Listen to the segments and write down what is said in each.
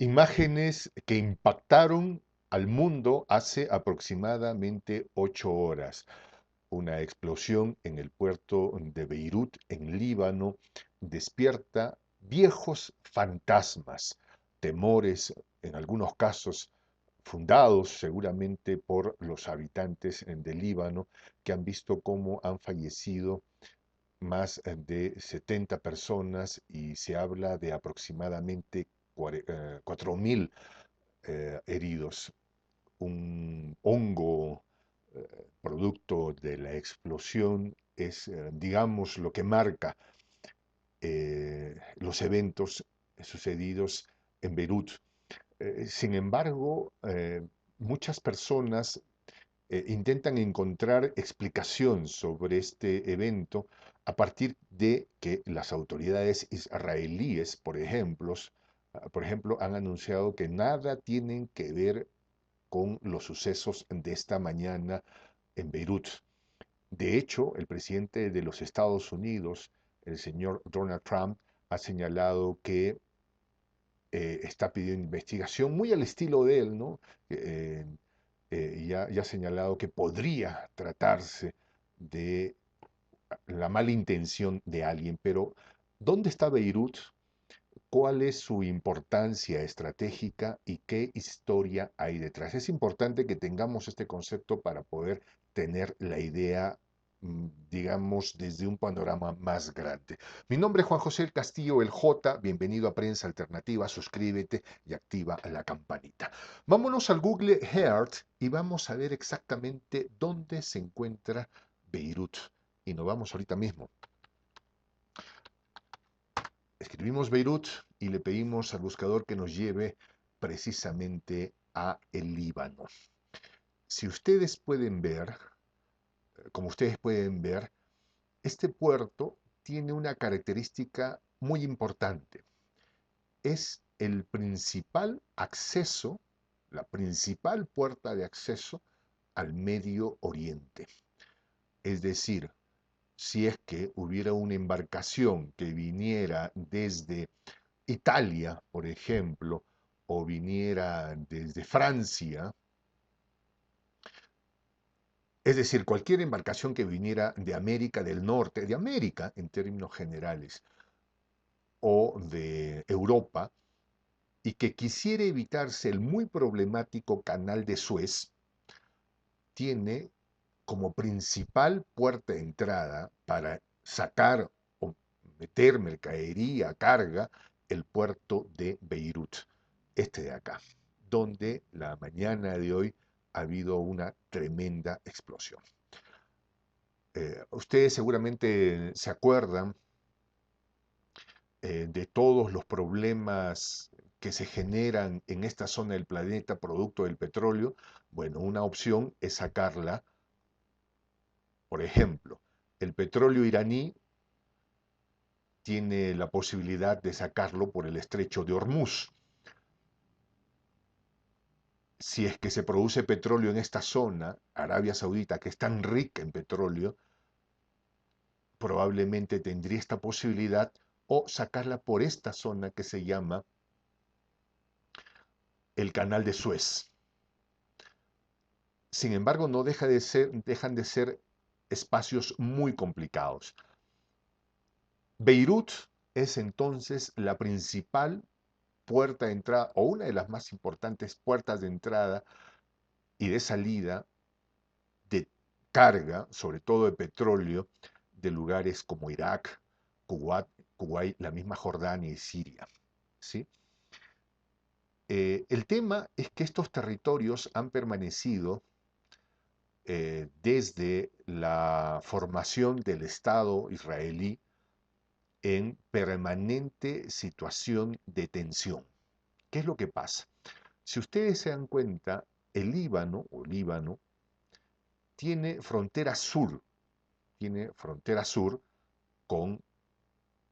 Imágenes que impactaron al mundo hace aproximadamente 8 horas. Una explosión en el puerto de Beirut, en Líbano, despierta viejos fantasmas, temores, en algunos casos fundados seguramente por los habitantes de Líbano, que han visto cómo han fallecido más de 70 personas y se habla de aproximadamente 4.000 heridos. Un hongo producto de la explosión es, digamos, lo que marca los eventos sucedidos en Beirut. Sin embargo, muchas personas intentan encontrar explicación sobre este evento a partir de que las autoridades israelíes, por ejemplo, han anunciado que nada tienen que ver con los sucesos de esta mañana en Beirut. De hecho, el presidente de los Estados Unidos, el señor Donald Trump, ha señalado que está pidiendo investigación muy al estilo de él, ¿no? Eh, ya ha señalado que podría tratarse de la mala intención de alguien, pero ¿dónde está Beirut? ¿Cuál es su importancia estratégica y qué historia hay detrás? Es importante que tengamos este concepto para poder tener la idea, digamos, desde un panorama más grande. Mi nombre es Juan José El Castillo, el J. Bienvenido a Prensa Alternativa. Suscríbete y activa la campanita. Vámonos al Google Earth y vamos a ver exactamente dónde se encuentra Beirut. Y nos vamos ahorita mismo. Escribimos Beirut y le pedimos al buscador que nos lleve precisamente a el Líbano. Si ustedes pueden ver, como ustedes pueden ver, este puerto tiene una característica muy importante. Es el principal acceso, la principal puerta de acceso al Medio Oriente. Es decir, si es que hubiera una embarcación que viniera desde Italia, por ejemplo, o viniera desde Francia, es decir, cualquier embarcación que viniera de América del Norte, de América en términos generales, o de Europa, y que quisiera evitarse el muy problemático canal de Suez, tiene como principal puerta de entrada para sacar o meter mercadería, carga, el puerto de Beirut, este de acá, donde la mañana de hoy ha habido una tremenda explosión. Ustedes seguramente se acuerdan de todos los problemas que se generan en esta zona del planeta producto del petróleo. Bueno, una opción es sacarla. Por ejemplo, el petróleo iraní tiene la posibilidad de sacarlo por el estrecho de Hormuz. Si es que se produce petróleo en esta zona, Arabia Saudita, que es tan rica en petróleo, probablemente tendría esta posibilidad o sacarla por esta zona que se llama el Canal de Suez. Sin embargo, no dejan de ser espacios muy complicados. Beirut es entonces la principal puerta de entrada o una de las más importantes puertas de entrada y de salida de carga, sobre todo de petróleo, de lugares como Irak, Kuwait, la misma Jordania y Siria. ¿Sí? El tema es que estos territorios han permanecido desde la formación del Estado israelí en permanente situación de tensión. ¿Qué es lo que pasa? Si ustedes se dan cuenta, el Líbano o Líbano tiene frontera sur con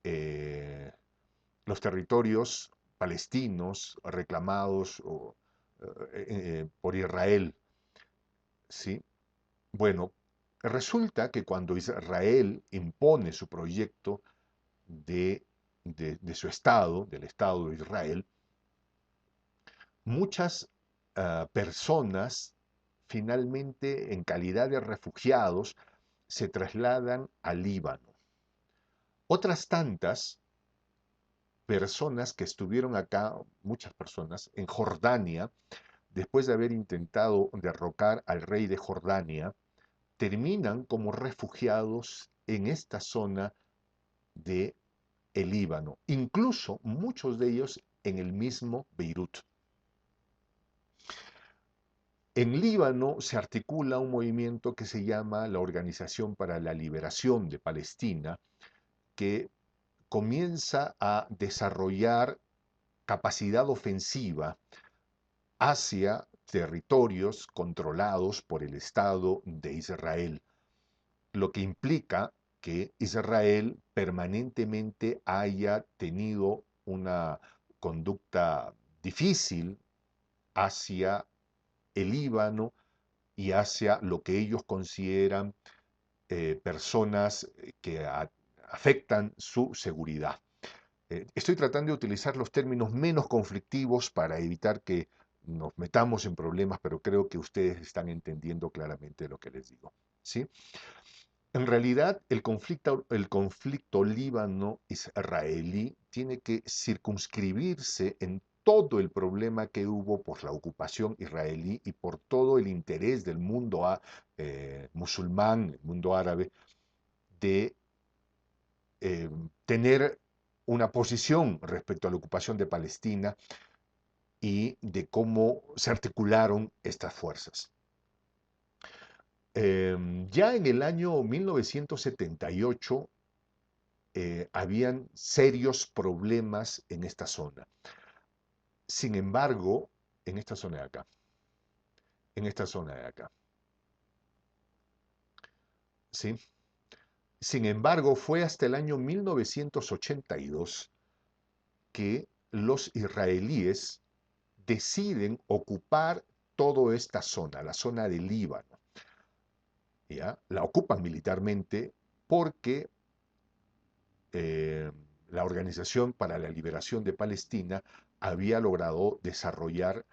eh, los territorios palestinos reclamados por Israel, ¿sí? Bueno, resulta que cuando Israel impone su proyecto de su Estado, del Estado de Israel, muchas personas finalmente en calidad de refugiados se trasladan al Líbano. Otras tantas personas que estuvieron acá, muchas personas, en Jordania, después de haber intentado derrocar al rey de Jordania, terminan como refugiados en esta zona de el Líbano, incluso muchos de ellos en el mismo Beirut. En Líbano se articula un movimiento que se llama la Organización para la Liberación de Palestina, que comienza a desarrollar capacidad ofensiva hacia territorios controlados por el Estado de Israel, lo que implica que Israel permanentemente haya tenido una conducta difícil hacia el Líbano y hacia lo que ellos consideran personas que afectan su seguridad. Estoy tratando de utilizar los términos menos conflictivos para evitar que nos metamos en problemas, pero creo que ustedes están entendiendo claramente lo que les digo, ¿sí? En realidad, el conflicto líbano-israelí tiene que circunscribirse en todo el problema que hubo por la ocupación israelí y por todo el interés del mundo musulmán, el mundo árabe, de tener una posición respecto a la ocupación de Palestina y de cómo se articularon estas fuerzas. Ya en el año 1978 habían serios problemas en esta zona. Sin embargo, en esta zona de acá, en esta zona de acá, ¿sí? Sin embargo, fue hasta el año 1982 que los israelíes deciden ocupar toda esta zona, la zona del Líbano. ¿Ya? La ocupan militarmente porque eh, la Organización para la Liberación de Palestina había logrado desarrollar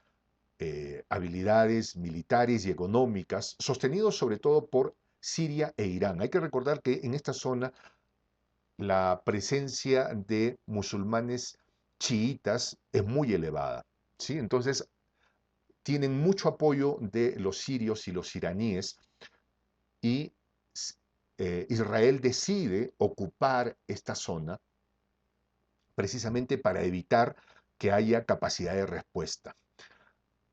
habilidades militares y económicas, sostenidos sobre todo por Siria e Irán. Hay que recordar que en esta zona la presencia de musulmanes chiitas es muy elevada, ¿sí? Entonces, tienen mucho apoyo de los sirios y los iraníes y Israel decide ocupar esta zona precisamente para evitar que haya capacidad de respuesta.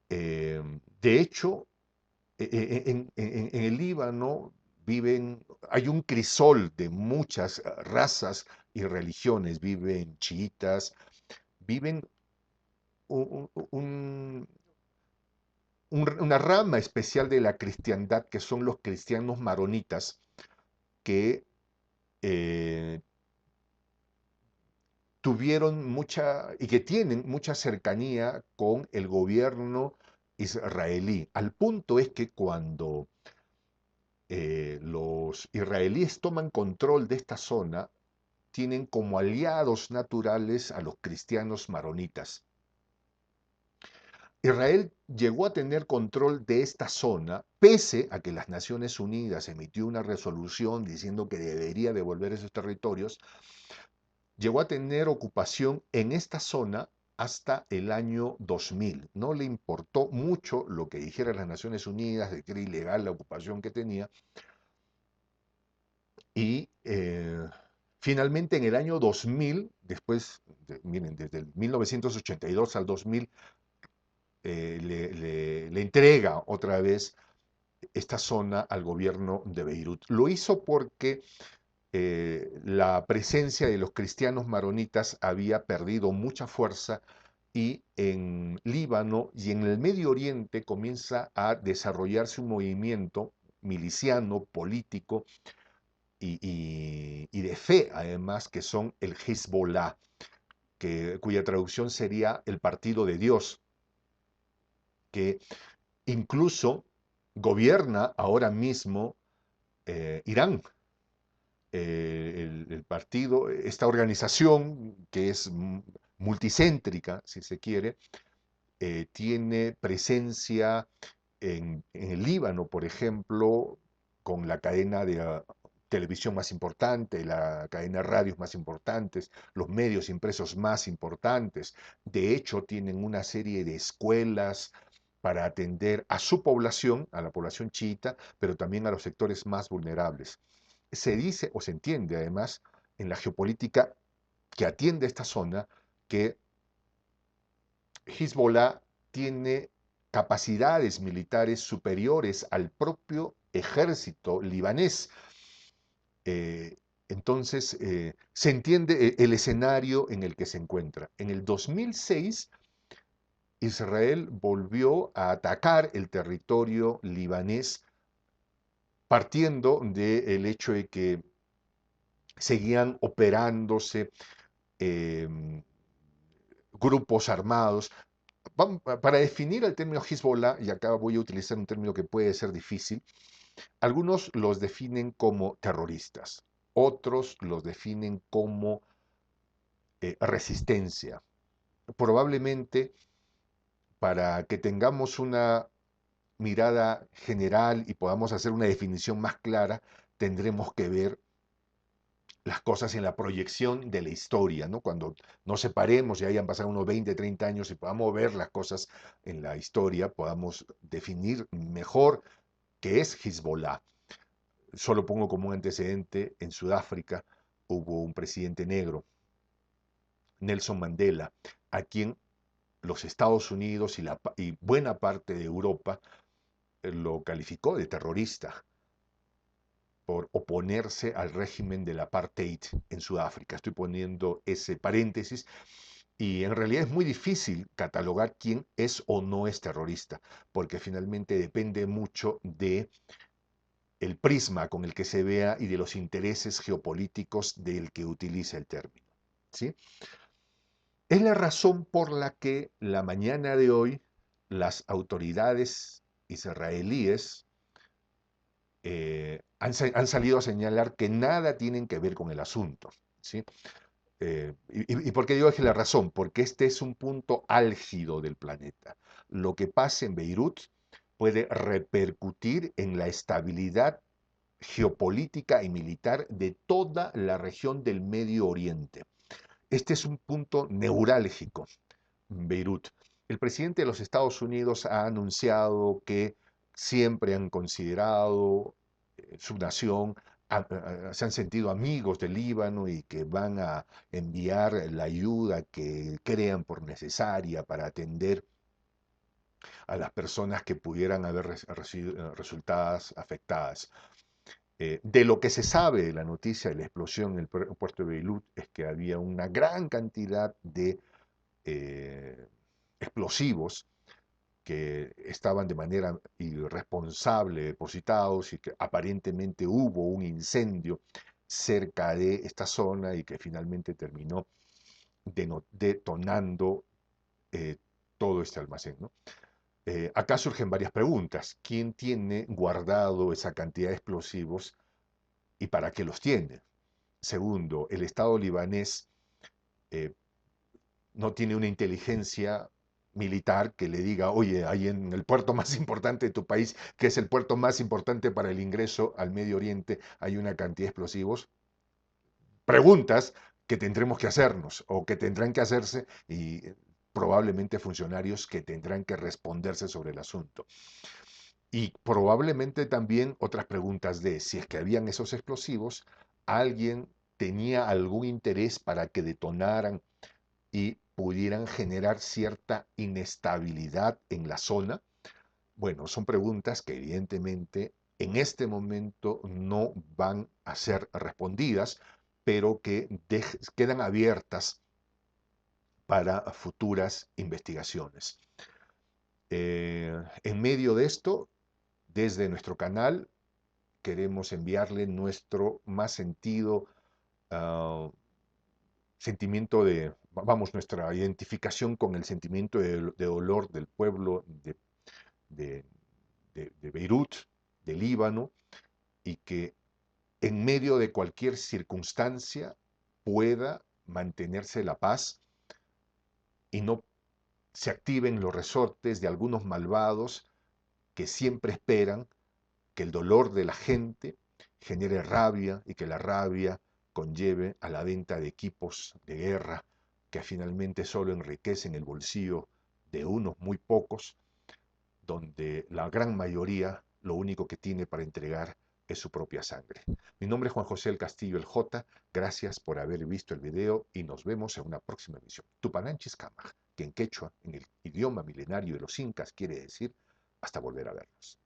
De hecho, en el Líbano hay un crisol de muchas razas y religiones, viven chiitas, viven un, un, una rama especial de la cristiandad que son los cristianos maronitas que eh, tuvieron mucha y que tienen mucha cercanía con el gobierno israelí. Al punto es que cuando los israelíes toman control de esta zona, tienen como aliados naturales a los cristianos maronitas. Israel llegó a tener control de esta zona, pese a que las Naciones Unidas emitió una resolución diciendo que debería devolver esos territorios, llegó a tener ocupación en esta zona hasta el año 2000. No le importó mucho lo que dijeran las Naciones Unidas de que era ilegal la ocupación que tenía. Y finalmente en el año 2000, miren, desde el 1982 al 2000, le entrega otra vez esta zona al gobierno de Beirut. Lo hizo porque la presencia de los cristianos maronitas había perdido mucha fuerza y en Líbano y en el Medio Oriente comienza a desarrollarse un movimiento miliciano, político y de fe, además, que son el Hezbollah, cuya traducción sería el partido de Dios, que incluso gobierna ahora mismo Irán. El partido, esta organización que es multicéntrica, si se quiere, tiene presencia en el Líbano, por ejemplo, con la cadena de televisión más importante, la cadena de radios más importantes, los medios impresos más importantes. De hecho, tienen una serie de escuelas para atender a su población, a la población chiita, pero también a los sectores más vulnerables. Se dice o se entiende además en la geopolítica que atiende esta zona que Hezbollah tiene capacidades militares superiores al propio ejército libanés. Eh, entonces, se entiende el escenario en el que se encuentra. En el 2006, Israel volvió a atacar el territorio libanés partiendo del hecho de que seguían operándose eh, grupos armados. Para definir el término Hezbollah, y acá voy a utilizar un término que puede ser difícil, algunos los definen como terroristas, otros los definen como resistencia. Probablemente para que tengamos una mirada general y podamos hacer una definición más clara, tendremos que ver las cosas en la proyección de la historia, ¿no? Cuando nos separemos y hayan pasado unos 20, 30 años y podamos ver las cosas en la historia, podamos definir mejor qué es Hezbollah. Solo pongo como un antecedente, en Sudáfrica hubo un presidente negro, Nelson Mandela, a quien los Estados Unidos y buena parte de Europa lo calificó de terrorista por oponerse al régimen del apartheid en Sudáfrica. Estoy poniendo ese paréntesis y en realidad es muy difícil catalogar quién es o no es terrorista, porque finalmente depende mucho de el prisma con el que se vea y de los intereses geopolíticos del que utiliza el término. ¿Sí? Es la razón por la que la mañana de hoy las autoridades israelíes han salido a señalar que nada tienen que ver con el asunto. ¿Sí? ¿Y por qué digo que la razón? Porque este es un punto álgido del planeta. Lo que pasa en Beirut puede repercutir en la estabilidad geopolítica y militar de toda la región del Medio Oriente. Este es un punto neurálgico, Beirut. El presidente de los Estados Unidos ha anunciado que siempre han considerado su nación, se han sentido amigos del Líbano y que van a enviar la ayuda que crean por necesaria para atender a las personas que pudieran haber resultadas afectadas. De lo que se sabe de la noticia de la explosión en el puerto de Beirut es que había una gran cantidad de eh, explosivos que estaban de manera irresponsable depositados y que aparentemente hubo un incendio cerca de esta zona y que finalmente terminó detonando eh, todo este almacén, ¿no? Acá surgen varias preguntas. ¿Quién tiene guardado esa cantidad de explosivos y para qué los tiene? Segundo, el Estado libanés eh, no tiene una inteligencia militar que le diga, oye, hay en el puerto más importante de tu país, que es el puerto más importante para el ingreso al Medio Oriente, hay una cantidad de explosivos. Preguntas que tendremos que hacernos o que tendrán que hacerse y probablemente funcionarios que tendrán que responderse sobre el asunto. Y probablemente también otras preguntas de si es que habían esos explosivos, alguien tenía algún interés para que detonaran y pudieran generar cierta inestabilidad en la zona. Bueno, son preguntas que evidentemente en este momento no van a ser respondidas, pero que quedan abiertas para futuras investigaciones. En medio de esto, desde nuestro canal, queremos enviarle nuestro más sentido sentimiento de, vamos, nuestra identificación con el sentimiento de dolor del pueblo de, de Beirut, de Líbano, y que en medio de cualquier circunstancia pueda mantenerse la paz y no se activen los resortes de algunos malvados que siempre esperan que el dolor de la gente genere rabia y que la rabia conlleve a la venta de equipos de guerra que finalmente solo enriquecen el bolsillo de unos muy pocos, donde la gran mayoría lo único que tiene para entregar es su propia sangre. Mi nombre es Juan José El Castillo, el J. Gracias por haber visto el video y nos vemos en una próxima emisión. Tupananchis Kamaj, que en quechua, en el idioma milenario de los incas, quiere decir hasta volver a vernos.